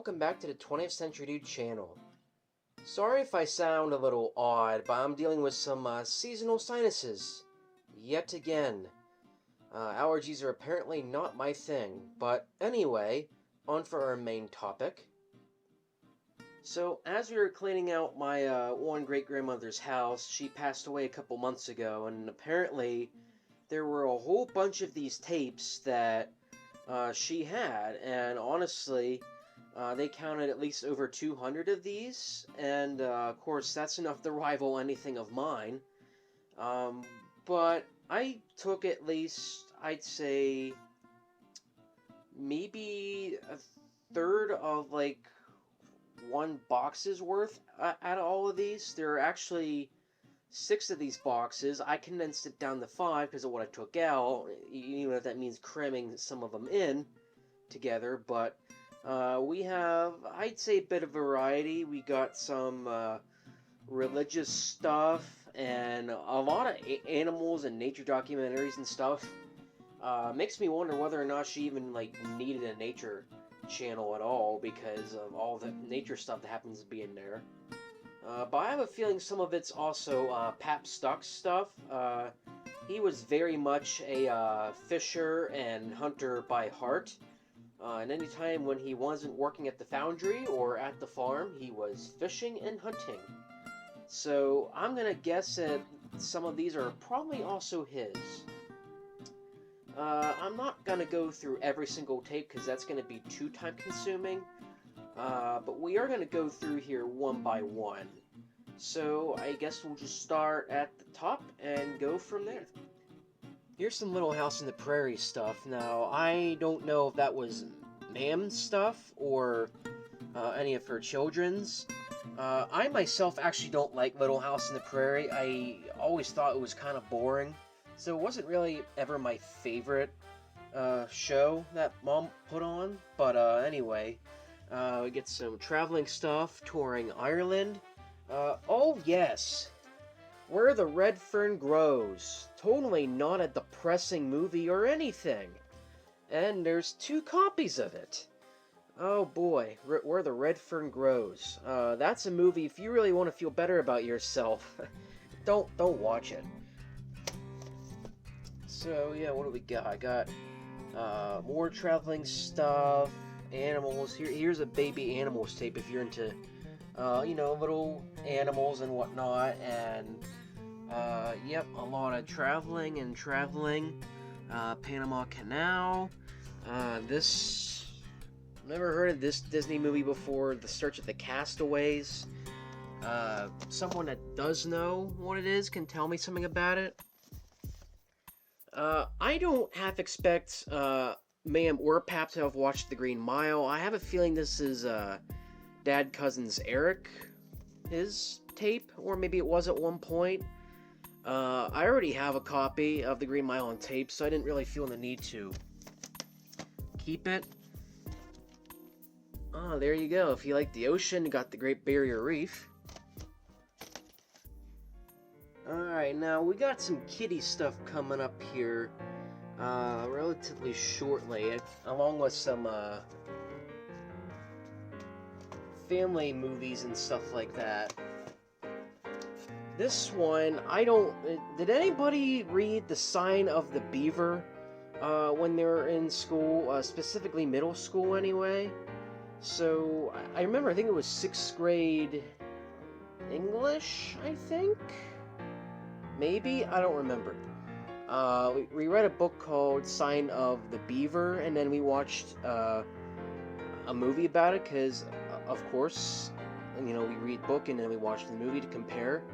welcome back to the 20th Century Dude channel. Sorry if I sound a little odd, but I'm dealing with some seasonal sinuses. Yet again. Allergies are apparently not my thing, but anyway, on for our main topic. So, as we were cleaning out my one great-grandmother's house, she passed away a couple months ago, and apparently there were a whole bunch of these tapes that she had, and honestly, they counted at least over 200 of these, and of course that's enough to rival anything of mine. But I took at least, I'd say, maybe a third of like one box's worth out of all of these. There are actually 6 of these boxes. I condensed it down to 5 because of what I took out, even if that means cramming some of them in together, but we have, I'd say, a bit of variety. We got some religious stuff and a lot of animals and nature documentaries and stuff. Makes me wonder whether or not she even like needed a nature channel at all because of all the nature stuff that happens to be in there. But I have a feeling some of it's also Pap Stuck's stuff. He was very much a fisher and hunter by heart. And any time when he wasn't working at the foundry or at the farm, he was fishing and hunting. So I'm gonna guess that some of these are probably also his. I'm not gonna go through every single tape because that's gonna be too time consuming. But we are gonna go through here one by one. So I guess we'll just start at the top and go from there. Here's some Little House on the Prairie stuff. Now, I don't know if that was Ma'am's stuff or any of her children's. I myself actually don't like Little House on the Prairie. I always thought it was kind of boring. So it wasn't really ever my favorite show that Mom put on. But anyway, we get some traveling stuff, touring Ireland. Oh yes! Where the Red Fern Grows. Totally not a depressing movie or anything. And there's 2 copies of it. Oh boy, Where the Red Fern Grows. That's a movie if you really want to feel better about yourself. don't watch it. So yeah, what do we got? I got more traveling stuff, animals. Here's a baby animals tape if you're into little animals and whatnot, and yep, a lot of traveling. Panama Canal. Never heard of this Disney movie before, The Search of the Castaways. Someone that does know what it is can tell me something about it. I don't half expect Ma'am or Pap to have watched The Green Mile. I have a feeling this is Dad Cousin's Eric, his tape, or maybe it was at one point. I already have a copy of The Green Mile on tape, so I didn't really feel the need to keep it. Oh, there you go. If you like the ocean, you got the Great Barrier Reef. Alright, now we got some kiddie stuff coming up here relatively shortly, along with some family movies and stuff like that. This one, did anybody read The Sign of the Beaver when they were in school, specifically middle school anyway? So, I remember, I think it was 6th grade English, I think? Maybe? I don't remember. We read a book called Sign of the Beaver, and then we watched a movie about it, because, of course, we read book and then we watch the movie to compare.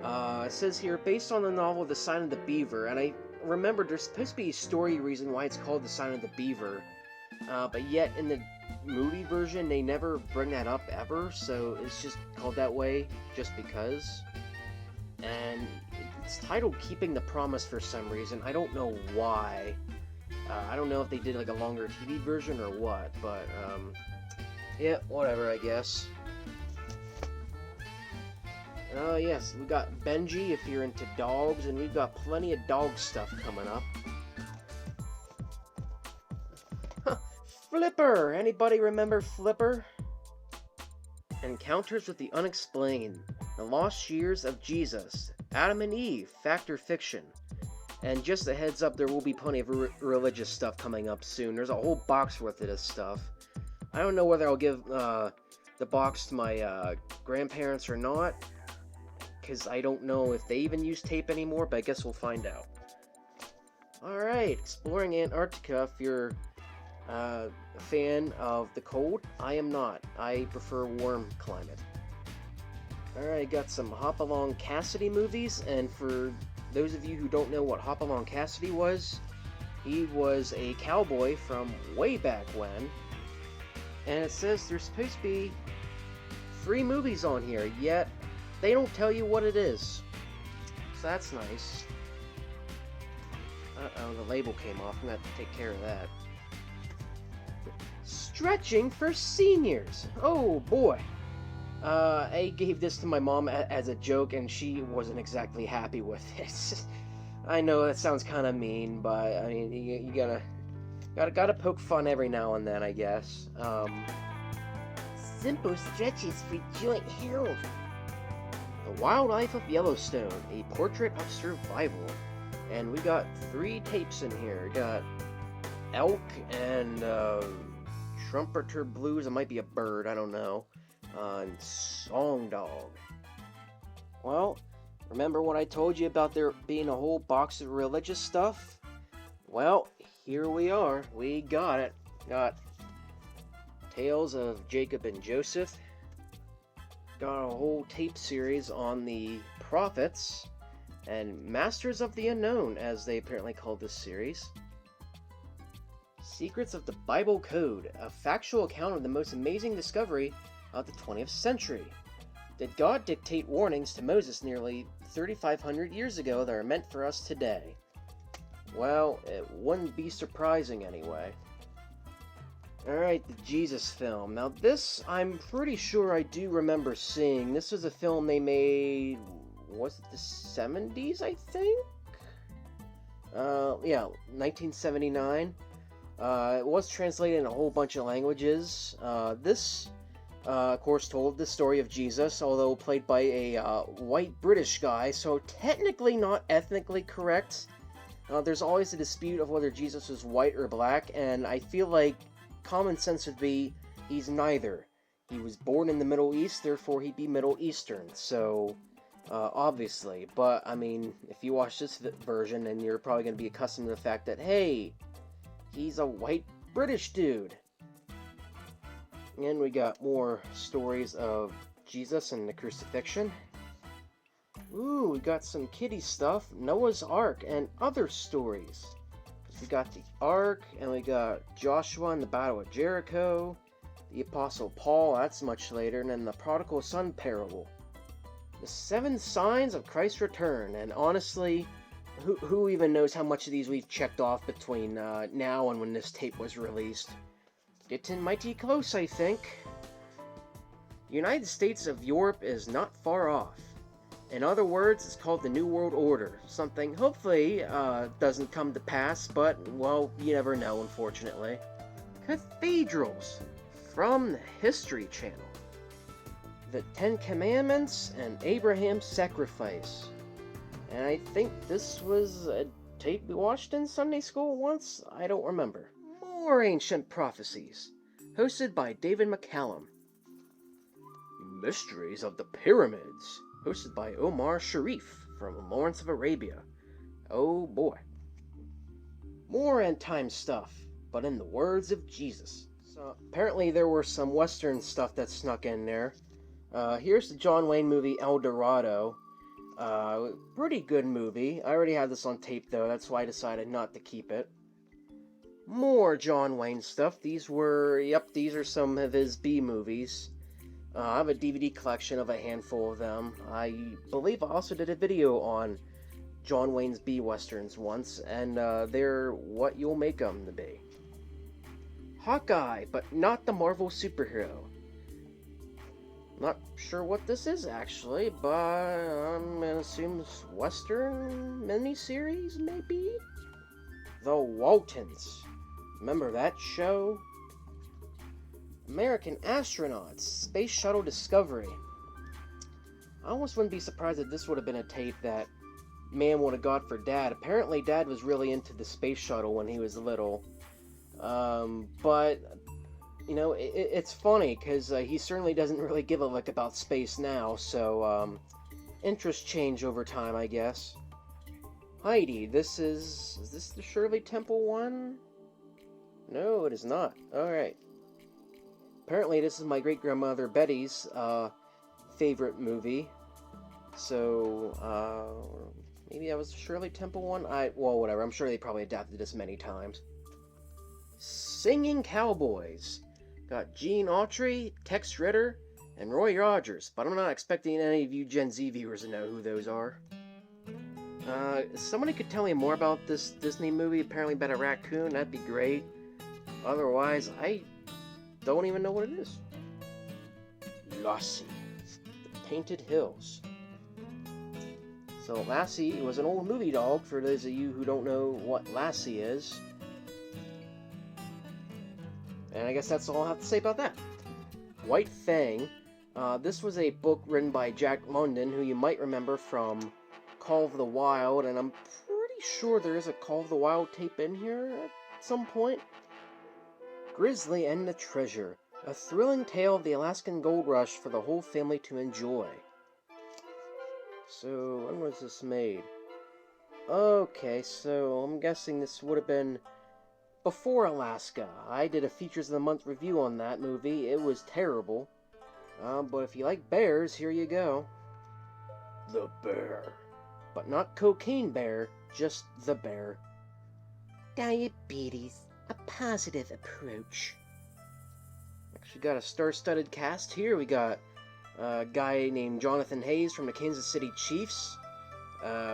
It says here, based on the novel The Sign of the Beaver, and I remember there's supposed to be a story reason why it's called The Sign of the Beaver, but yet in the movie version they never bring that up ever, so it's just called that way just because. And it's titled Keeping the Promise for some reason. I don't know why. I don't know if they did like a longer TV version or what, but yeah, whatever, I guess. Oh yes, we got Benji if you're into dogs, and we've got plenty of dog stuff coming up. Flipper! Anybody remember Flipper? Encounters with the Unexplained, The Lost Years of Jesus, Adam and Eve, Fact or Fiction. And just a heads up, there will be plenty of religious stuff coming up soon. There's a whole box worth of this stuff. I don't know whether I'll give the box to my grandparents or not, because I don't know if they even use tape anymore, but I guess we'll find out. Alright, exploring Antarctica. If you're a fan of the cold, I am not. I prefer warm climate. Alright, got some Hopalong Cassidy movies, and for those of you who don't know what Hopalong Cassidy was, he was a cowboy from way back when, and it says there's supposed to be 3 movies on here, yet they don't tell you what it is. So that's nice. Uh-oh, the label came off. I'm gonna have to take care of that. Stretching for Seniors. Oh boy. I gave this to my mom as a joke, and she wasn't exactly happy with it. I know that sounds kind of mean, but I mean, you gotta poke fun every now and then, I guess. Simple stretches for joint health. The Wildlife of Yellowstone, a portrait of survival. And we got 3 tapes in here. We got elk and trumpeter blues. It might be a bird, I don't know. And Song Dog. Well, remember what I told you about there being a whole box of religious stuff? Well, here we are. We got it. Got Tales of Jacob and Joseph. Got a whole tape series on the prophets. And Masters of the Unknown, as they apparently call this series. Secrets of the Bible Code, a factual account of the most amazing discovery of the 20th century. Did God dictate warnings to Moses nearly 3,500 years ago that are meant for us today? Well, it wouldn't be surprising anyway. Alright, the Jesus film. Now this, I'm pretty sure I do remember seeing. This was a film they made, was it the 70s, I think? Yeah, 1979. It was translated in a whole bunch of languages. This, of course, told the story of Jesus, although played by a white British guy, so technically not ethnically correct. There's always a dispute of whether Jesus was white or black, and I feel like common sense would be he's neither. He was born in the Middle East, therefore he'd be Middle Eastern, so obviously. But, I mean, if you watch this version, then you're probably going to be accustomed to the fact that, hey, he's a white British dude. And we got more stories of Jesus and the crucifixion. Ooh, we got some kiddie stuff, Noah's Ark, and other stories. We got the Ark, and we got Joshua and the Battle of Jericho, the Apostle Paul, that's much later, and then the Prodigal Son parable. The 7 signs of Christ's return, and honestly, who even knows how much of these we've checked off between now and when this tape was released. Getting mighty close, I think. The United States of Europe is not far off. In other words, it's called the New World Order. Something hopefully doesn't come to pass, but, well, you never know, unfortunately. Cathedrals from the History Channel. The 10 Commandments and Abraham's Sacrifice. And I think this was a tape we watched in Sunday school once? I don't remember. More Ancient Prophecies, hosted by David McCallum. Mysteries of the Pyramids, hosted by Omar Sharif from Lawrence of Arabia. Oh boy. More end time stuff, but in the words of Jesus. So apparently there were some Western stuff that snuck in there. Here's the John Wayne movie El Dorado. Pretty good movie. I already had this on tape though, that's why I decided not to keep it. More John Wayne stuff. These are some of his B movies. I have a DVD collection of a handful of them. I believe I also did a video on John Wayne's B westerns once, and they're what you'll make them to be. Hawkeye, but not the Marvel superhero. Not sure what this is actually, but I'm gonna assume it's Western miniseries, maybe? The Waltons. Remember that show? American astronauts, Space Shuttle Discovery. I almost wouldn't be surprised if this would have been a tape that man would have got for Dad. Apparently, Dad was really into the space shuttle when he was little. But, you know, it's funny, because he certainly doesn't really give a lick about space now, so, interests change over time, I guess. Heidi, is this the Shirley Temple one? No, it is not. Alright. Apparently, this is my great-grandmother Betty's, favorite movie. So, maybe that was the Shirley Temple one? Well, whatever. I'm sure they probably adapted this many times. Singing Cowboys. Got Gene Autry, Tex Ritter, and Roy Rogers, but I'm not expecting any of you Gen Z viewers to know who those are. Somebody could tell me more about this Disney movie, apparently about a raccoon, that'd be great. Otherwise, I don't even know what it is. Lassie. The Painted Hills. So Lassie was an old movie dog, for those of you who don't know what Lassie is. And I guess that's all I have to say about that. White Fang. This was a book written by Jack London, who you might remember from Call of the Wild, and I'm pretty sure there is a Call of the Wild tape in here at some point. Grizzly and the Treasure. A thrilling tale of the Alaskan gold rush for the whole family to enjoy. So, when was this made? Okay, so I'm guessing this would have been before Alaska. I did a Features of the Month review on that movie. It was terrible. But if you like bears, here you go. The Bear. But not Cocaine Bear, just the bear. Diabetes. A positive approach. Actually got a star-studded cast here. We got a guy named Jonathan Hayes from the Kansas City Chiefs.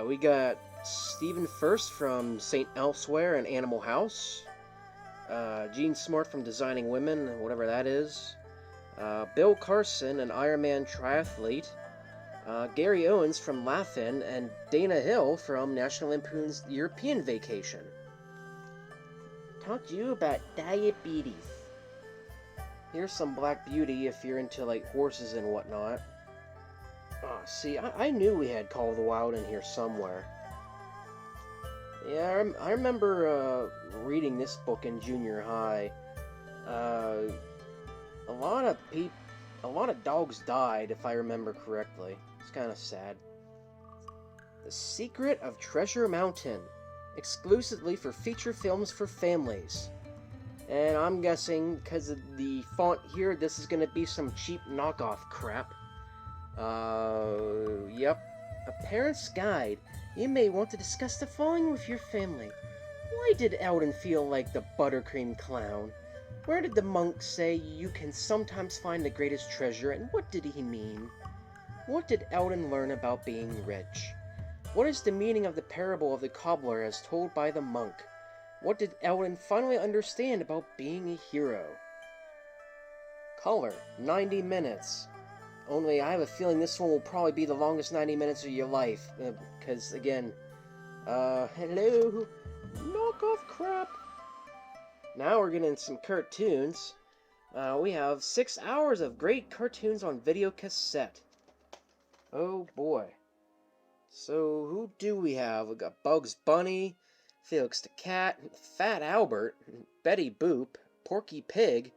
We got Stephen Furst from St. Elsewhere and Animal House. Gene Smart from Designing Women, whatever that is. Bill Carson, an Ironman triathlete. Gary Owens from Laugh-In, and Dana Hill from National Lampoon's European Vacation. Talk to you about diabetes. Here's some Black Beauty if you're into, like, horses and whatnot. See, I knew we had Call of the Wild in here somewhere. Yeah, I remember reading this book in junior high. A lot of dogs died, if I remember correctly. It's kind of sad. The Secret of Treasure Mountain. Exclusively for feature films for families. And I'm guessing, because of the font here, this is going to be some cheap knockoff crap. Yep. A Parent's Guide. You may want to discuss the following with your family. Why did Eldon feel like the buttercream clown? Where did the monk say you can sometimes find the greatest treasure, and what did he mean? What did Eldon learn about being rich? What is the meaning of the parable of the cobbler as told by the monk? What did Eldon finally understand about being a hero? Color, 90 minutes. Only I have a feeling this one will probably be the longest 90 minutes of your life. Because, again, hello? Knockoff crap! Now we're getting some cartoons. We have 6 hours of great cartoons on video cassette. Oh boy. So, who do we have? We got Bugs Bunny, Felix the Cat, Fat Albert, Betty Boop, Porky Pig,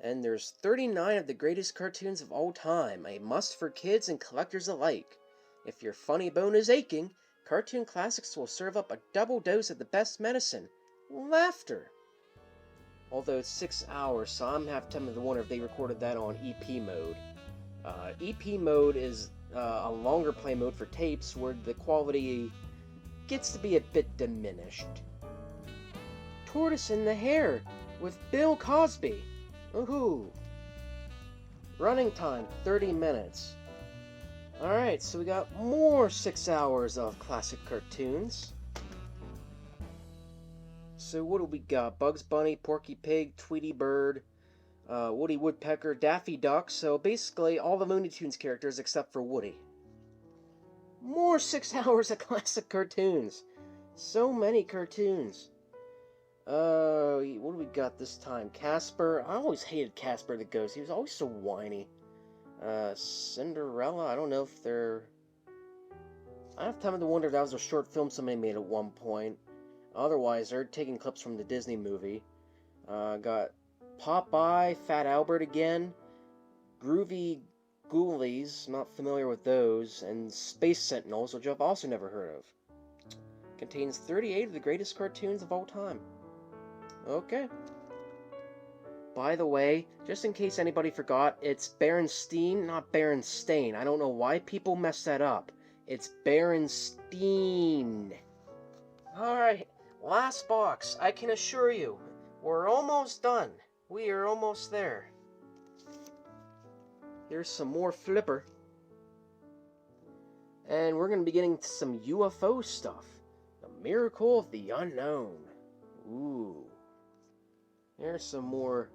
and there's 39 of the greatest cartoons of all time, a must for kids and collectors alike. If your funny bone is aching, Cartoon Classics will serve up a double dose of the best medicine, laughter. Although it's 6 hours, so I'm half tempted to wonder if they recorded that on EP mode. EP mode is a longer play mode for tapes where the quality gets to be a bit diminished. Tortoise and the Hare with Bill Cosby. Woohoo! Running time, 30 minutes. Alright, so we got more 6 hours of classic cartoons. So what do we got? Bugs Bunny, Porky Pig, Tweety Bird, Woody Woodpecker, Daffy Duck, so basically all the Looney Tunes characters except for Woody. More 6 hours of classic cartoons. So many cartoons. What do we got this time? Casper. I always hated Casper the Ghost. He was always so whiny. Cinderella. I don't know if they're... I have time to wonder if that was a short film somebody made at one point. Otherwise, they're taking clips from the Disney movie. Got Popeye, Fat Albert again, Groovy Ghoulies, not familiar with those, and Space Sentinels, which I've also never heard of. Contains 38 of the greatest cartoons of all time. Okay. By the way, just in case anybody forgot, it's Berenstein, not Berenstain. I don't know why people mess that up. It's Berenstein. Alright, last box. I can assure you, we're almost done. We are almost there. Here's some more Flipper. And we're going to be getting some UFO stuff. The Miracle of the Unknown. Ooh. There's some more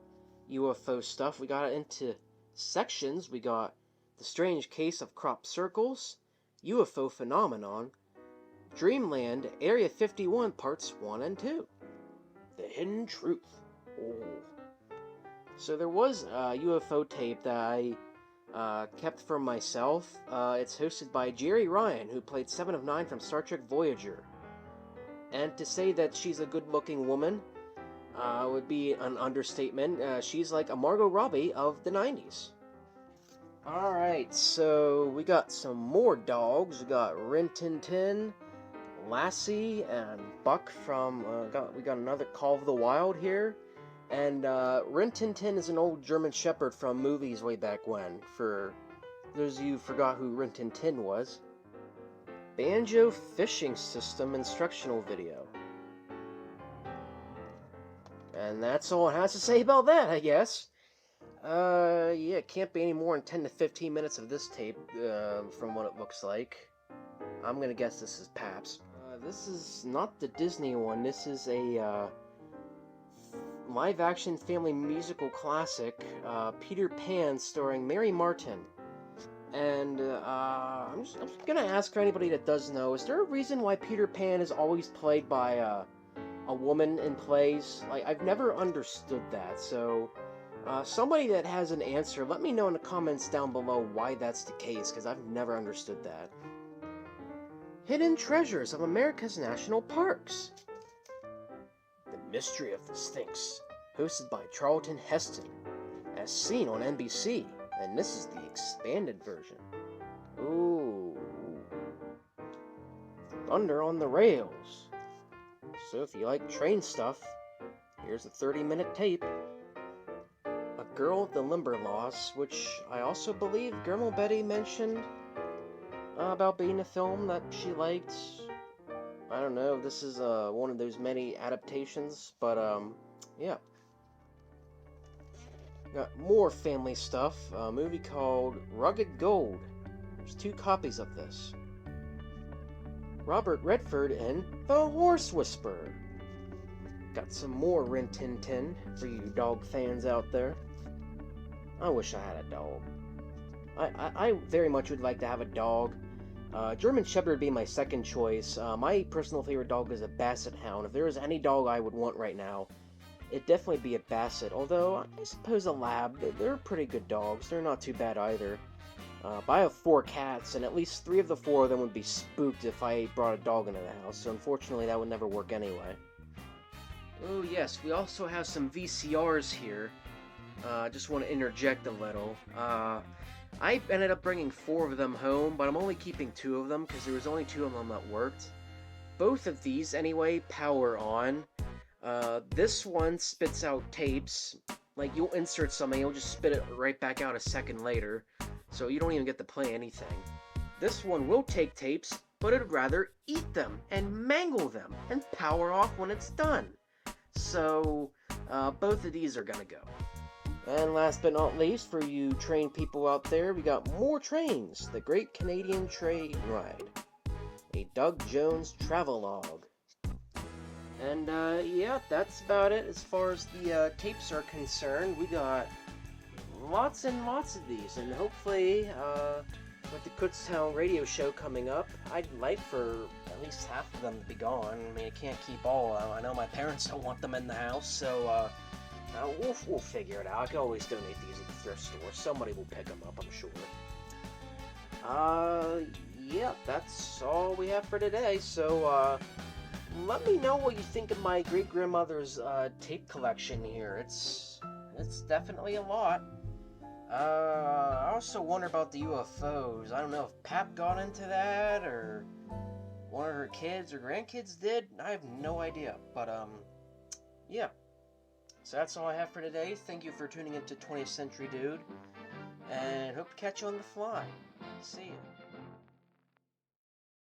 UFO stuff. We got it into sections. We got The Strange Case of Crop Circles, UFO Phenomenon, Dreamland, Area 51, Parts 1 and 2. The Hidden Truth. Oh. So there was a UFO tape that I kept for myself. It's hosted by Jeri Ryan, who played 7 of 9 from Star Trek Voyager. And to say that she's a good-looking woman would be an understatement. She's like a Margot Robbie of the 90s. Alright, so we got some more dogs. We got Rin Tin Tin, Lassie, and Buck from... we got another Call of the Wild here. And Rin Tin Tin is an old German Shepherd from movies way back when, for those of you who forgot who Rin Tin Tin was. Banjo Fishing System instructional video. And that's all it has to say about that, I guess. Yeah, it can't be any more than 10 to 15 minutes of this tape, from what it looks like. I'm gonna guess this is Paps. This is not the Disney one, this is a, live-action family musical classic, Peter Pan, starring Mary Martin. And, I'm just gonna ask for anybody that does know, is there a reason why Peter Pan is always played by, a woman in plays? Like, I've never understood that, so, somebody that has an answer, let me know in the comments down below why that's the case, because I've never understood that. Hidden Treasures of America's National Parks. The Mystery of the Sphinx, hosted by Charlton Heston, as seen on NBC, and this is the expanded version. Ooh. Thunder on the Rails. So if you like train stuff, here's a 30-minute tape. A Girl of the Limberlost, which I also believe Grandma Betty mentioned about being a film that she liked. I don't know if this is one of those many adaptations, but yeah. Got more family stuff. A movie called Rugged Gold. There's 2 copies of this. Robert Redford in The Horse Whisperer. Got some more Rin Tin Tin for you dog fans out there. I wish I had a dog. I very much would like to have a dog. German Shepherd would be my second choice. My personal favorite dog is a Basset Hound. If there was any dog I would want right now, it'd definitely be a Basset. Although, I suppose a Lab, they're pretty good dogs. They're not too bad either. But I have 4 cats, and at least 3 of the 4 of them would be spooked if I brought a dog into the house. So unfortunately, that would never work anyway. Oh yes, we also have some VCRs here. Just want to interject a little. I ended up bringing 4 of them home, but I'm only keeping 2 of them because there was only 2 of them that worked. Both of these, anyway, power on. This one spits out tapes. Like, you'll insert something, it'll just spit it right back out a second later, so you don't even get to play anything. This one will take tapes, but it'd rather eat them and mangle them and power off when it's done. So, both of these are gonna go. And last but not least, for you train people out there, we got more trains. The Great Canadian Train Ride. A Doug Jones travelogue. And, yeah, that's about it as far as the tapes are concerned. We got lots and lots of these, and hopefully, with the Kutztown radio show coming up, I'd like for at least half of them to be gone. I mean, I can't keep all of them. I know my parents don't want them in the house, so we'll figure it out. I can always donate these at the thrift store. Somebody will pick them up, I'm sure. Yep, that's all we have for today. So, let me know what you think of my great-grandmother's tape collection here. It's definitely a lot. I also wonder about the UFOs. I don't know if Pap got into that, or one of her kids or grandkids did. I have no idea. But, yeah. So that's all I have for today. Thank you for tuning into 20th Century Dude, and hope to catch you on the fly. See ya.